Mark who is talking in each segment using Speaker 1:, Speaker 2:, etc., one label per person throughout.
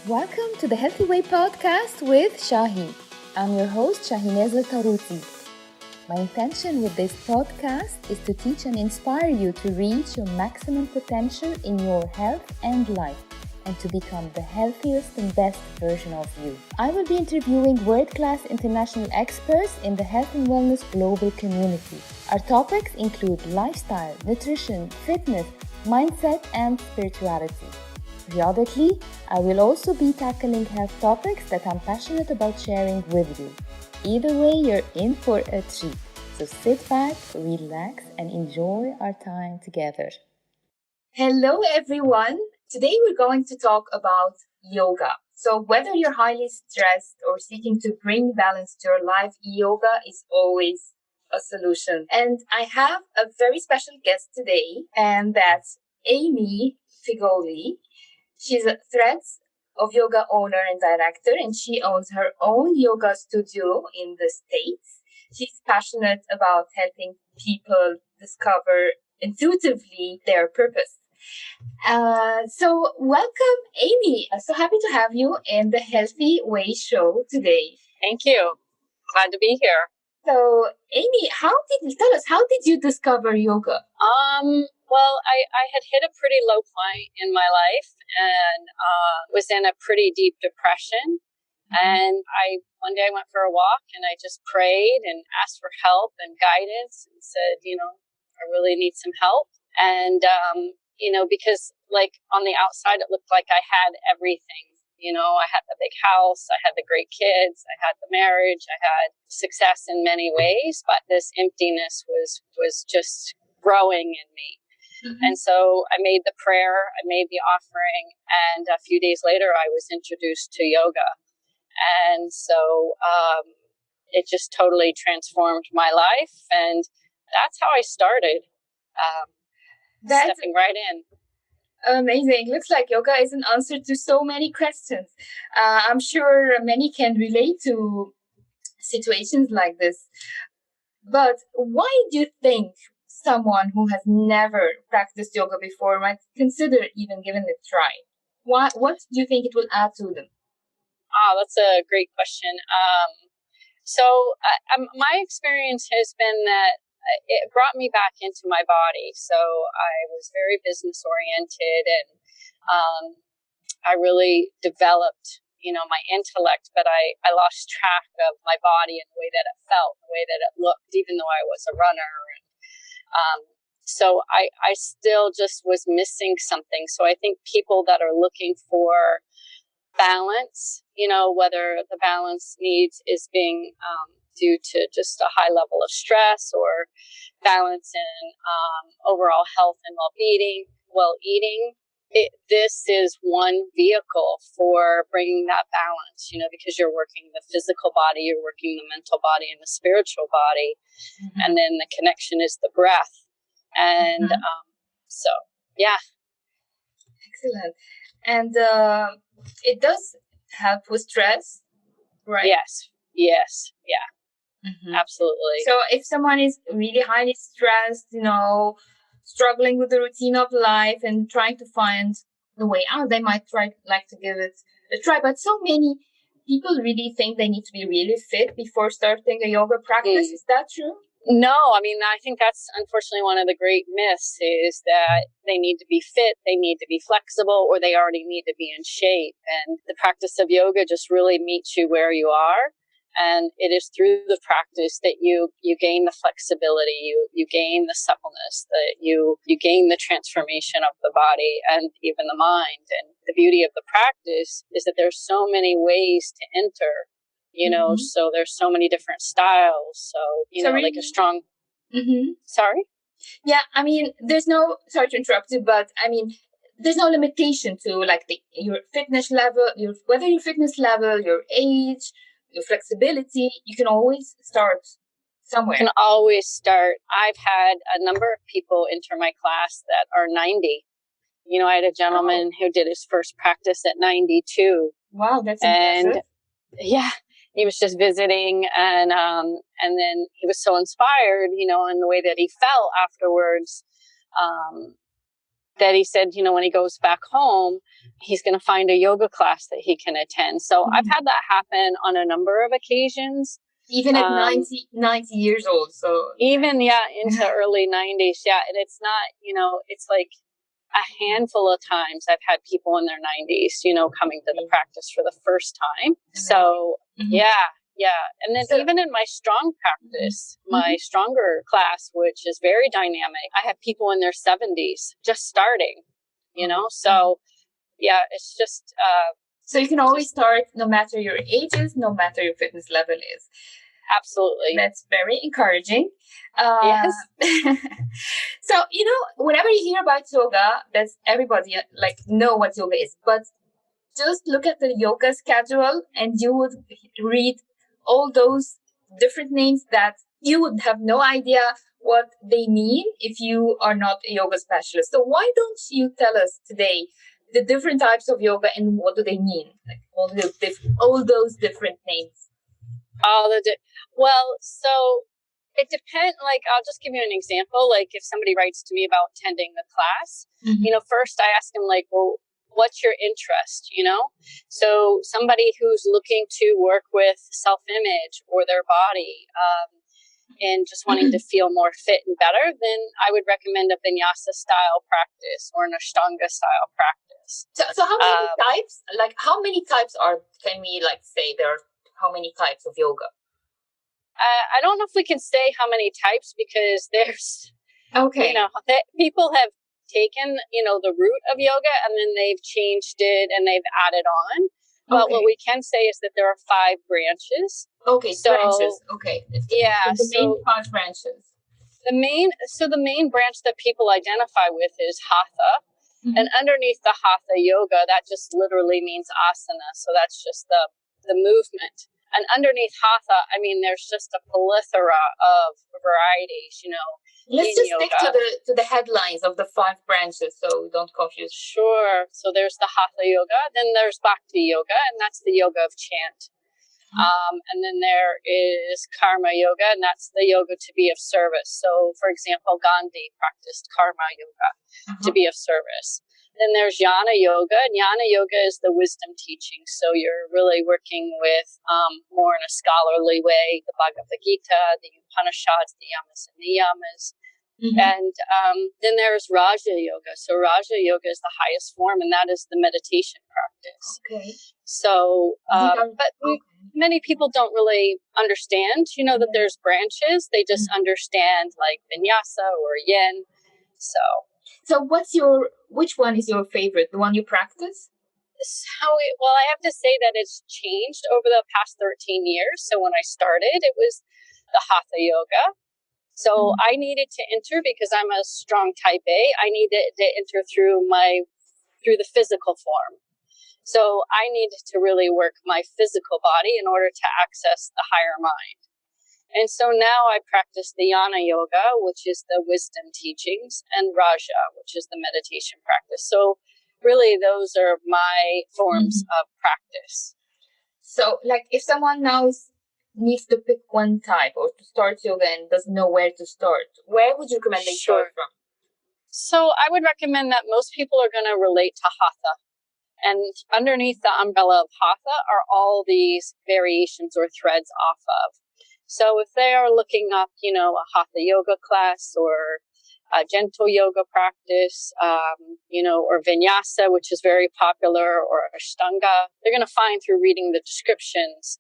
Speaker 1: Welcome to the Healthy Way Podcast with Shahi. I'm your host, Shahi Taruti. My intention with this podcast is to teach and inspire you to reach your maximum potential in your health and life, and to become the healthiest and best version of you. I will be interviewing world-class international experts in the health and wellness global community. Our topics include lifestyle, nutrition, fitness, mindset, and spirituality. Periodically, I will also be tackling health topics that I'm passionate about sharing with you. Either way, you're in for a treat. So sit back, relax, and enjoy our time together. Hello, everyone. Today we're going to talk about yoga. So whether you're highly stressed or seeking to bring balance to your life, yoga is always a solution. And I have a very special guest today, and that's Amy Figoli. She's a Threads of Yoga owner and director, and she owns her own yoga studio in the States. She's passionate about helping people discover intuitively their purpose. So welcome, Amy. So happy to have you in the Healthy Way show today.
Speaker 2: Thank you. Glad to be here.
Speaker 1: So, Amy, tell us, how did you discover yoga?
Speaker 2: Well, I had hit a pretty low point in my life and was in a pretty deep depression. And one day I went for a walk and I just prayed and asked for help and guidance and said, I really need some help. And, because like on the outside, it looked like I had everything. I had the big house, I had the great kids, I had the marriage, I had success in many ways, but this emptiness was just growing in me. Mm-hmm. And so I made the prayer, I made the offering, and a few days later I was introduced to yoga. And so it just totally transformed my life, and that's how I started, stepping right in.
Speaker 1: Amazing. Looks like yoga is an answer to so many questions. I'm sure many can relate to situations like this. But why do you think someone who has never practiced yoga before might consider even giving it a try? What do you think it will add to them?
Speaker 2: That's a great question. My experience has been that it brought me back into my body. So I was very business oriented, and I really developed, my intellect, but I lost track of my body and the way that it felt, the way that it looked, even though I was a runner. And so I still just was missing something. So I think people that are looking for balance, whether the balance needs is being due to just a high level of stress or balance in overall health and well-eating, this is one vehicle for bringing that balance, because you're working the physical body, you're working the mental body and the spiritual body. Mm-hmm. And then the connection is the breath. And yeah.
Speaker 1: Excellent. And it does help with stress, right?
Speaker 2: Yes. Yeah. Mm-hmm. Absolutely.
Speaker 1: So if someone is really highly stressed, struggling with the routine of life and trying to find the way out, they might like to give it a try. But so many people really think they need to be really fit before starting a yoga practice. Is that true?
Speaker 2: No, I think that's unfortunately one of the great myths is that they need to be fit, they need to be flexible, or they already need to be in shape. And the practice of yoga just really meets you where you are. And it is through the practice that you gain the flexibility, you gain the suppleness, that you gain the transformation of the body and even the mind. And the beauty of the practice is that there's so many ways to enter, mm-hmm. So there's so many different styles. So, really, like a strong...
Speaker 1: Mm-hmm.
Speaker 2: Sorry?
Speaker 1: Yeah, sorry to interrupt you, but there's no limitation to your fitness level, whether your fitness level, your age, your flexibility. You can always start somewhere.
Speaker 2: You can always start. I've had a number of people enter my class that are 90. I had a gentleman who did his first practice at 92.
Speaker 1: Wow, that's impressive.
Speaker 2: Yeah, he was just visiting, and then he was so inspired, in the way that he felt afterwards. that he said, when he goes back home, he's going to find a yoga class that he can attend. So I've had that happen on a number of occasions.
Speaker 3: Even at 90 years old. So
Speaker 2: even, into early 90s. Yeah. And it's not, it's like a handful of times I've had people in their 90s, coming to the practice for the first time. So yeah. And then even in my strong practice, my stronger class, which is very dynamic, I have people in their 70s just starting, so yeah, it's just.
Speaker 3: So you can always start no matter your ages, no matter your fitness level is.
Speaker 2: Absolutely.
Speaker 3: That's very encouraging.
Speaker 2: Yes.
Speaker 3: So, whenever you hear about yoga, that's everybody know what yoga is, but just look at the yoga schedule and you would read all those different names that you would have no idea what they mean if you are not a yoga specialist. So why don't you tell us today the different types of yoga and what do they mean? Like all those different names.
Speaker 2: So it depends. Like, I'll just give you an example. Like, if somebody writes to me about attending the class, first I ask them, like, well, what's your interest, So somebody who's looking to work with self-image or their body and just wanting to feel more fit and better, then I would recommend a vinyasa style practice or an ashtanga style practice.
Speaker 3: So how many types, how many types can we say there are, how many types of yoga?
Speaker 2: I don't know if we can say how many types because there's, people have taken, the root of yoga and then they've changed it and they've added on. But what we can say is that there are 5 branches.
Speaker 3: Okay, branches. Okay.
Speaker 2: Yeah.
Speaker 3: So the main 5 branches.
Speaker 2: The main branch that people identify with is Hatha. And underneath the Hatha yoga, that just literally means asana. So that's just the movement. And underneath Hatha, there's just a plethora of varieties,
Speaker 3: Let's just stick to the headlines of the 5 branches so we don't confuse.
Speaker 2: Sure. So there's the Hatha yoga, then there's Bhakti yoga, and that's the yoga of chant. And then there is Karma yoga, and that's the yoga to be of service. So, for example, Gandhi practiced Karma yoga to be of service. Then there's Jnana yoga, and Jnana yoga is the wisdom teaching. So you're really working with more in a scholarly way, the Bhagavad Gita, the Upanishads, the Yamas and Niyamas. And then there's Raja yoga. So Raja yoga is the highest form, and that is the meditation practice.
Speaker 3: Okay.
Speaker 2: So, many people don't really understand, that there's branches. They just understand like vinyasa or yin.
Speaker 3: So which one is your favorite? The one you practice?
Speaker 2: I have to say that it's changed over the past 13 years. So when I started, it was the Hatha yoga. So I needed to enter because I'm a strong type A. I needed to enter through the physical form. So I needed to really work my physical body in order to access the higher mind. And so now I practice the Jnana yoga, which is the wisdom teachings, and Raja, which is the meditation practice. So really those are my forms of practice.
Speaker 3: So if someone now needs to pick one type or to start yoga and doesn't know where to start, where would you recommend they start from?
Speaker 2: So I would recommend that most people are going to relate to Hatha. And underneath the umbrella of Hatha are all these variations or threads off of. So if they are looking up, a Hatha yoga class or a gentle yoga practice, or vinyasa, which is very popular, or ashtanga, they're going to find through reading the descriptions,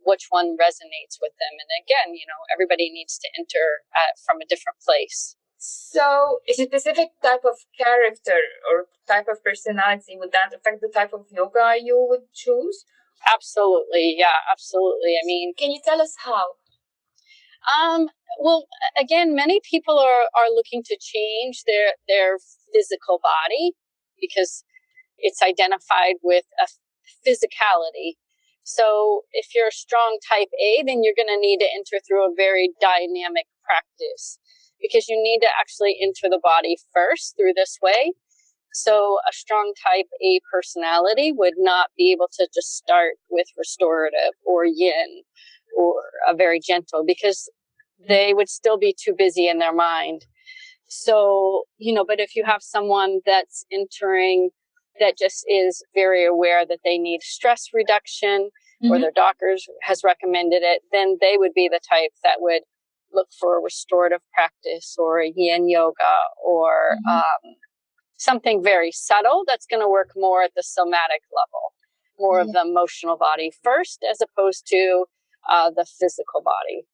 Speaker 2: which one resonates with them. And again, everybody needs to enter from a different place.
Speaker 3: So is a specific type of character or type of personality, would that affect the type of yoga you would choose?
Speaker 2: Absolutely. Yeah, absolutely.
Speaker 3: Can you tell us how?
Speaker 2: Well, again, many people are looking to change their physical body because it's identified with a physicality. So if you're a strong type A, then you're going to need to enter through a very dynamic practice because you need to actually enter the body first through this way. So a strong type A personality would not be able to just start with restorative or yin or a very gentle because they would still be too busy in their mind So, but if you have someone that's entering that just is very aware that they need stress reduction, or their doctor has recommended it, then they would be the type that would look for a restorative practice or a yin yoga or something very subtle that's going to work more at the somatic level, more of the emotional body first, as opposed to the physical body.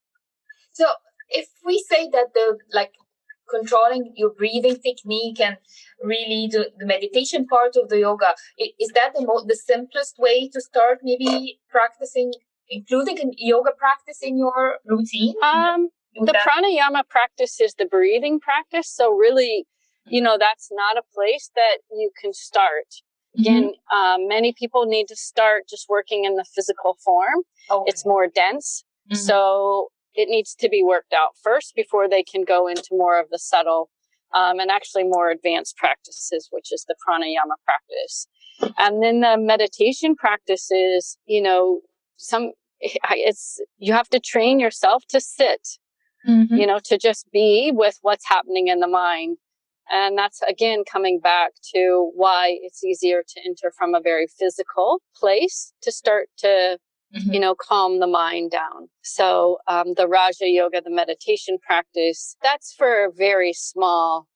Speaker 3: So if we say that the controlling your breathing technique and really the meditation part of the yoga, is that the simplest way to start maybe practicing, including a yoga practice in your routine?
Speaker 2: The pranayama practice is the breathing practice. So really, that's not a place that you can start. Again, many people need to start just working in the physical form. Okay. It's more dense. So it needs to be worked out first before they can go into more of the subtle and actually more advanced practices, which is the pranayama practice. And then the meditation practices, you have to train yourself to sit, to just be with what's happening in the mind. And that's, again, coming back to why it's easier to enter from a very physical place to start to calm the mind down. So the Raja Yoga, the meditation practice, that's for a very small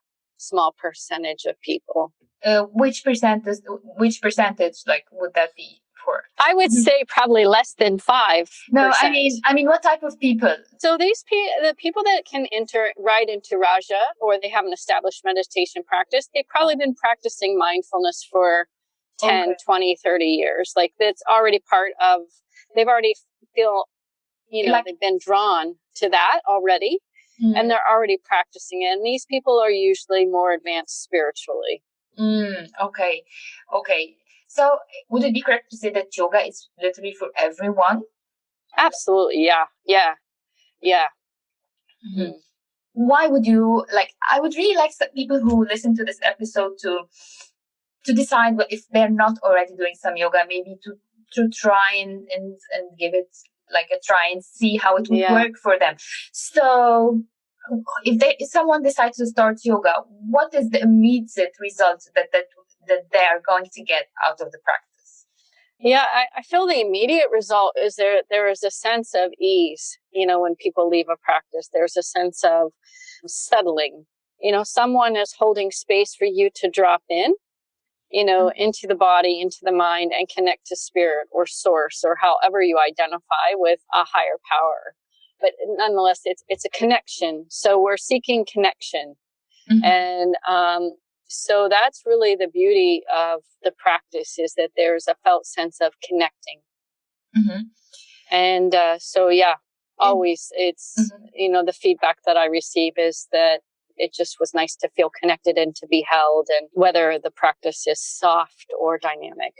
Speaker 2: percentage of people.
Speaker 3: Which percentage would that be for?
Speaker 2: I would say probably less than 5%.
Speaker 3: No, I mean, what type of people?
Speaker 2: So the people that can enter right into Raja, or they have an established meditation practice, they've probably been practicing mindfulness for 10, 20, 30 years. Like that's already part of, they've already feel, they've been drawn to that already, and they're already practicing it. And these people are usually more advanced spiritually.
Speaker 3: Okay. So would it be correct to say that yoga is literally for everyone?
Speaker 2: Absolutely. Yeah.
Speaker 3: Mm-hmm. Why would you I would really like some people who listen to this episode to decide if they're not already doing some yoga, maybe to try and give it a try and see how it would work for them. So if someone decides to start yoga, what is the immediate result that they are going to get out of the practice?
Speaker 2: Yeah, I feel the immediate result is there is a sense of ease. When people leave a practice, there's a sense of settling. Someone is holding space for you to drop in, into the body, into the mind, and connect to spirit or source, or however you identify with a higher power. But nonetheless, it's a connection. So we're seeking connection. And so that's really the beauty of the practice, is that there's a felt sense of connecting. And always it's, the feedback that I receive is that it just was nice to feel connected and to be held, and whether the practice is soft or dynamic.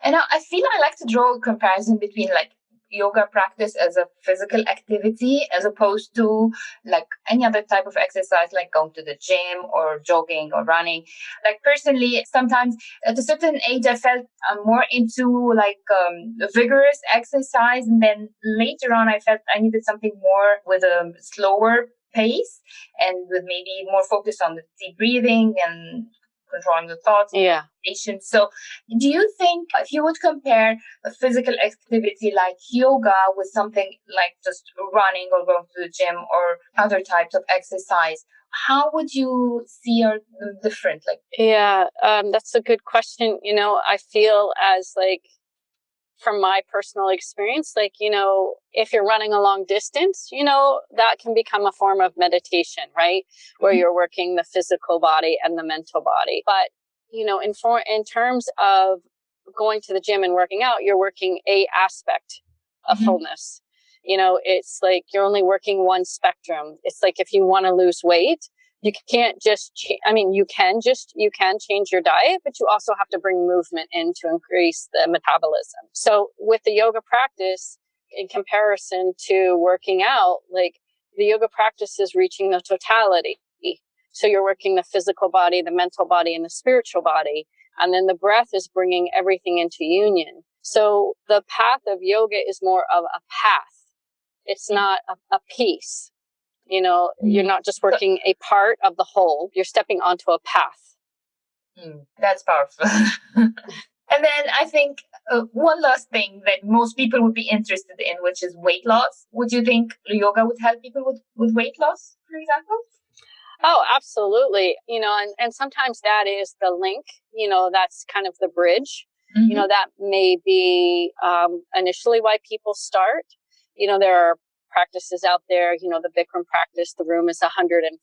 Speaker 3: And I feel I like to draw a comparison between yoga practice as a physical activity as opposed to any other type of exercise, like going to the gym or jogging or running. Personally, sometimes at a certain age I felt more into vigorous exercise, and then later on I felt I needed something more with a slower pace and with maybe more focus on the deep breathing and controlling the thoughts. So do you think if you would compare a physical activity like yoga with something like just running or going to the gym or other types of exercise, how would you see are different?
Speaker 2: That's a good question. I feel as from my personal experience, if you're running a long distance, that can become a form of meditation, right? Where you're working the physical body and the mental body. But, in terms of going to the gym and working out, you're working a aspect of wholeness. It's you're only working one spectrum. It's if you want to lose weight, you can't just, you can change your diet, but you also have to bring movement in to increase the metabolism. So with the yoga practice, in comparison to working out, the yoga practice is reaching the totality. So you're working the physical body, the mental body, and the spiritual body. And then the breath is bringing everything into union. So the path of yoga is more of a path. It's not a piece. You're not just working a part of the whole, you're stepping onto a path.
Speaker 3: That's powerful. And then I think one last thing that most people would be interested in, which is weight loss. Would you think yoga would help people with weight loss, for example?
Speaker 2: Oh, absolutely. And sometimes that is the link, that's kind of the bridge.
Speaker 3: Mm-hmm.
Speaker 2: That may be initially why people start. There are practices out there, the Bikram practice, the room is 105.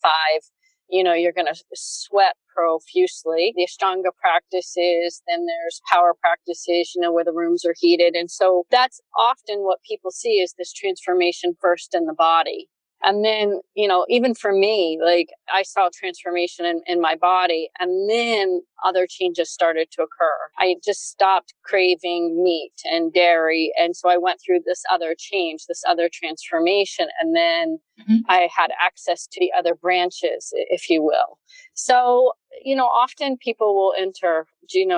Speaker 2: You're going to sweat profusely. The Ashtanga practices, then there's power practices, where the rooms are heated. And so that's often what people see is this transformation first in the body. And then, even for me, like I saw transformation in my body, and then other changes started to occur. I just stopped craving meat and dairy. And so I went through this other change, this other transformation. And then I had access to the other branches, if you will. So, often people will enter,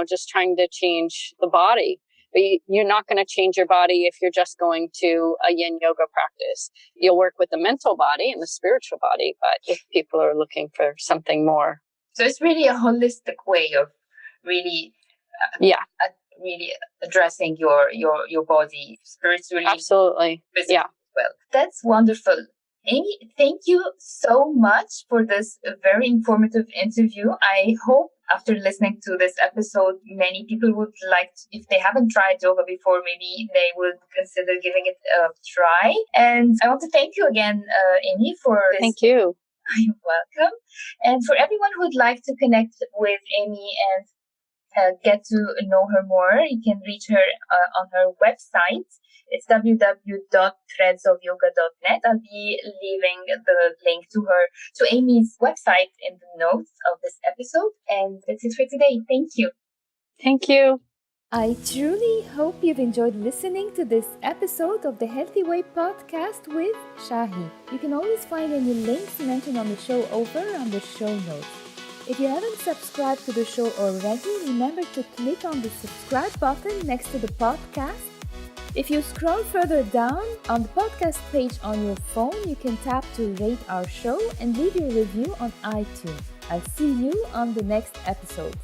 Speaker 2: just trying to change the body. But you're not going to change your body if you're just going to a yin yoga practice. You'll work with the mental body and the spiritual body, but if people are looking for something more.
Speaker 3: So it's really a holistic way of really, really addressing your body spiritually.
Speaker 2: Absolutely.
Speaker 3: Physically as well. That's wonderful. Amy, thank you so much for this very informative interview. I hope after listening to this episode, many people would like to, if they haven't tried yoga before, maybe they would consider giving it a try. And I want to thank you again, Amy, for this.
Speaker 2: Thank you.
Speaker 3: You're welcome. And for everyone who would like to connect with Amy and get to know her more, you can reach her on her website. It's www.threadsofyoga.net. I'll be leaving the link to Amy's website in the notes of this episode. And that's it for today. Thank you.
Speaker 2: Thank you.
Speaker 1: I truly hope you've enjoyed listening to this episode of the Healthy Way podcast with Shahi. You can always find any links mentioned on the show over on the show notes. If you haven't subscribed to the show already, remember to click on the subscribe button next to the podcast. If you scroll further down on the podcast page on your phone, you can tap to rate our show and leave your review on iTunes. I'll see you on the next episode.